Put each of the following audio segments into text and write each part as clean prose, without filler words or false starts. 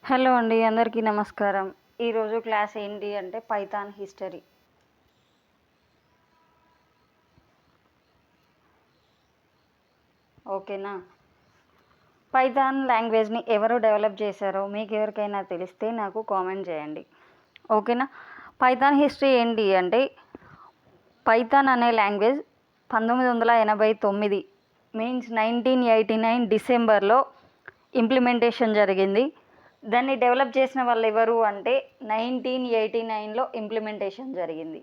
Hello అండి, అందరికీ నమస్కారం. ఈరోజు క్లాస్ ఏంటి అంటే పైథాన్ హిస్టరీ. ఓకేనా? పైథాన్ లాంగ్వేజ్ని ఎవరు డెవలప్ చేశారో మీకు ఎవరికైనా తెలిస్తే నాకు కామెంట్ చేయండి. ఓకేనా? పైథాన్ హిస్టరీ ఏంటి అంటే పైథాన్ అనే లాంగ్వేజ్ 1989 మీన్స్ 1989 డిసెంబర్లో ఇంప్లిమెంటేషన్ జరిగింది. దాన్ని డెవలప్ చేసిన వాళ్ళు ఎవరు అంటే 1989లో ఇంప్లిమెంటేషన్ జరిగింది.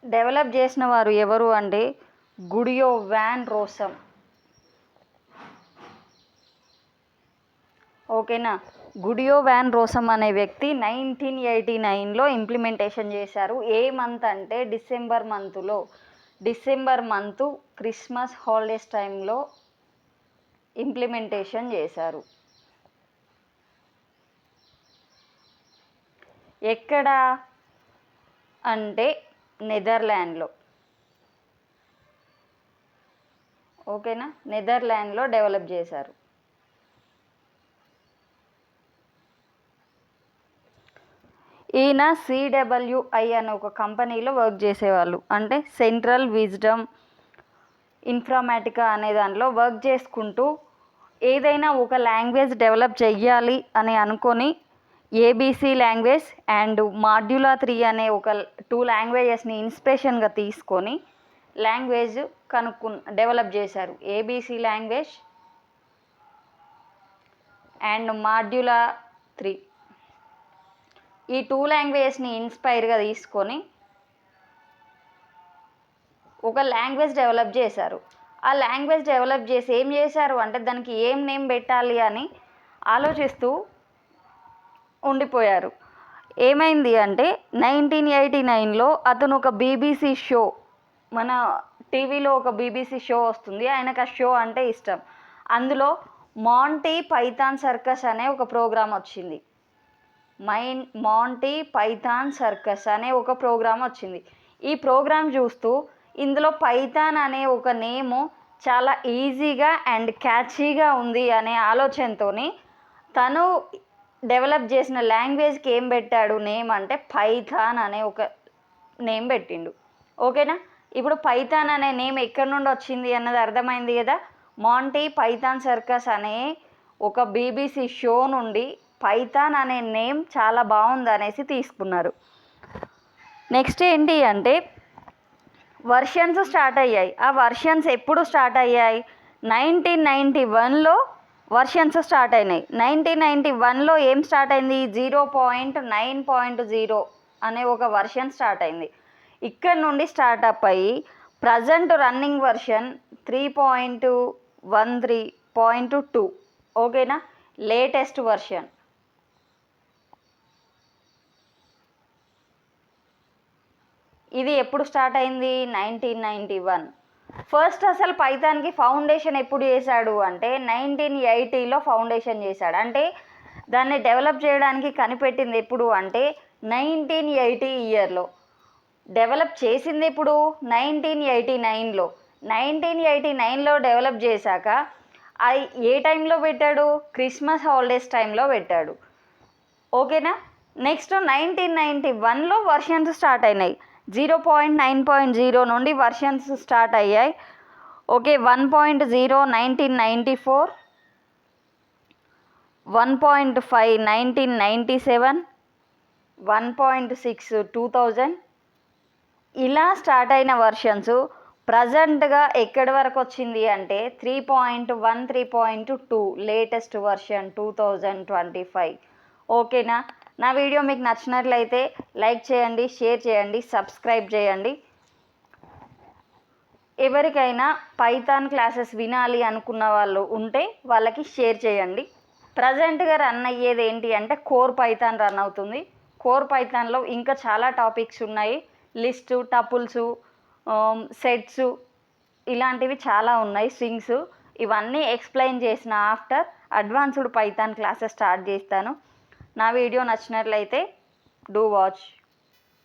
డెవలప్ చేసిన వారు ఎవరు అంటే గుడియో వాన్ రోసమ్. ఓకేనా? గుడియో వాన్ రోసమ్ అనే వ్యక్తి 1989లో ఇంప్లిమెంటేషన్ చేశారు. ఏ మంత్ అంటే డిసెంబర్ మంత్ క్రిస్మస్ హాలిడేస్ టైంలో ఇంప్లిమెంటేషన్ చేశారు. ఎక్కడ అంటే నెదర్లాండ్లో. ఓకేనా? నెదర్లాండ్లో డెవలప్ చేశారు. ఈయన CWI అనే ఒక కంపెనీలో వర్క్ చేసేవాళ్ళు. అంటే సెంట్రల్ విజ్డమ్ ఇన్ఫర్మాటికా అనే దాంట్లో వర్క్ చేసుకుంటూ ఏదైనా ఒక లాంగ్వేజ్ డెవలప్ చెయ్యాలి అని అనుకొని ABC లాంగ్వేజ్ అండ్ మాడ్యులా 3 అనే ఒక 2 లాంగ్వేజెస్ని ఇన్స్పిరేషన్గా తీసుకొని లాంగ్వేజ్ డెవలప్ చేశారు. ABC లాంగ్వేజ్ అండ్ మాడ్యులా 3 ఈ 2 లాంగ్వేజెస్ని ఇన్స్పైర్గా తీసుకొని ఒక లాంగ్వేజ్ డెవలప్ చేశారు. ఆ లాంగ్వేజ్ డెవలప్ చేసి ఏం చేశారు అంటే దానికి ఏం నేమ్ పెట్టాలి అని ఆలోచిస్తూ ఉండిపోయారు. ఏమైంది అంటే 1989లో అతను ఒక BBC షో, మన టీవీలో ఒక BBC షో వస్తుంది, ఆయనకు ఆ షో అంటే ఇష్టం. అందులో మాంటీ పైథాన్ సర్కస్ అనే ఒక ప్రోగ్రాం వచ్చింది. మాంటీ పైథాన్ సర్కస్ అనే ఒక ప్రోగ్రాం వచ్చింది. ఈ ప్రోగ్రాం చూస్తూ ఇందులో పైథాన్ అనే ఒక నేము చాలా ఈజీగా అండ్ క్యాచీగా ఉంది అనే ఆలోచనతో తను డెవలప్ చేసిన లాంగ్వేజ్కి ఏం పెట్టాడు నేమ్ అంటే పైథాన్ అనే ఒక నేమ్ పెట్టిండు. ఓకేనా? ఇప్పుడు పైథాన్ అనే నేమ్ ఎక్కడి నుండి వచ్చింది అన్నది అర్థమైంది కదా. మాంటీ పైథాన్ సర్కస్ అనే ఒక BBC షో నుండి పైథాన్ అనే నేమ్ చాలా బాగుంది అనేసి తీసుకున్నారు. నెక్స్ట్ ఏంటి అంటే వర్షన్స్ స్టార్ట్ అయ్యాయి. ఆ వర్షన్స్ ఎప్పుడు స్టార్ట్ అయ్యాయి? 1991లో వర్షన్స్ స్టార్ట్ అయినాయి. 1991లో ఏం స్టార్ట్ అయింది? 0.9.0 అనే ఒక వర్షన్ స్టార్ట్ అయింది. ఇక్కడ నుండి స్టార్ట్అప్ అయ్యి ప్రజెంట్ రన్నింగ్ వర్షన్ 3.13.2. ఓకేనా? Latest version. ఇది ఎప్పుడు స్టార్ట్ అయింది? 1991. ఫస్ట్ అసలు పైథాన్కి ఫౌండేషన్ ఎప్పుడు చేశాడు అంటే 1980లో ఫౌండేషన్ చేశాడు. అంటే దాన్ని డెవలప్ చేయడానికి కనిపెట్టింది ఎప్పుడు అంటే 1980 ఇయర్లో. డెవలప్ చేసింది ఇప్పుడు 1989లో. 1989లో డెవలప్ చేశాక అది ఏ టైంలో పెట్టాడు? క్రిస్మస్ హాలిడేస్ టైంలో పెట్టాడు. ఓకేనా? నెక్స్ట్ 1991లో వర్షన్స్ స్టార్ట్ అయినాయి. 0.9.0 నుండి వర్షన్స్ స్టార్ట్ అయ్యాయి. ఓకే, 1.0 1994, 1.5 1997, 1.6 2000 ఇలా స్టార్ట్ అయిన వర్షన్స్ ప్రజెంట్గా ఎక్కడి వరకు వచ్చింది అంటే 3.1 లేటెస్ట్ వర్షన్ 2025. ఓకేనా? నా వీడియో మీకు నచ్చినట్లయితే లైక్ చేయండి, షేర్ చేయండి, సబ్స్క్రైబ్ చేయండి. ఎవరికైనా పైథాన్ క్లాసెస్ వినాలి అనుకున్న వాళ్ళు ఉంటే వాళ్ళకి షేర్ చేయండి. ప్రజెంట్గా రన్ అయ్యేది ఏంటి అంటే కోర్ పైథాన్ రన్ అవుతుంది. కోర్ పైథాన్లో ఇంకా చాలా టాపిక్స్ ఉన్నాయి. లిస్టు, టపుల్స్, సెట్స్ ఇలాంటివి చాలా ఉన్నాయి. స్ట్రింగ్స్ ఇవన్నీ ఎక్స్ప్లెయిన్ చేసిన after advanced Python classes start చేస్తాను. నా వీడియో నచ్చినట్లయితే డూ వాచ్.